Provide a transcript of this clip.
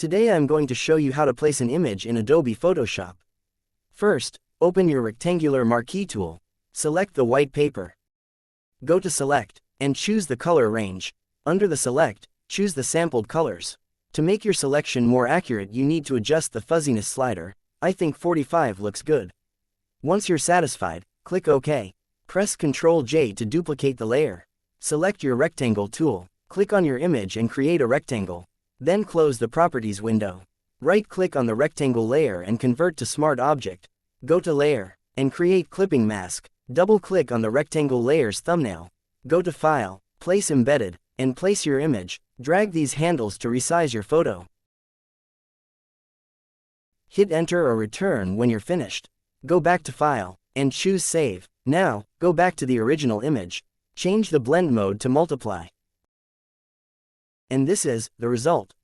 Today I'm going to show you how to place an image in Adobe Photoshop. First, open your rectangular marquee tool. Select the white paper. Go to Select, and choose the color range. Under the Select, choose the sampled colors. To make your selection more accurate, you need to adjust the fuzziness slider. I think 45 looks good. Once you're satisfied, click OK. Press Ctrl J to duplicate the layer. Select your rectangle tool. Click on your image and create a rectangle. Then close the Properties window. Right-click on the rectangle layer and convert to Smart Object. Go to Layer, and create Clipping Mask. Double-click on the rectangle layer's thumbnail. Go to File, Place Embedded, and place your image. Drag these handles to resize your photo. Hit Enter or Return when you're finished. Go back to File, and choose Save. Now, go back to the original image. Change the blend mode to multiply. And this is the result.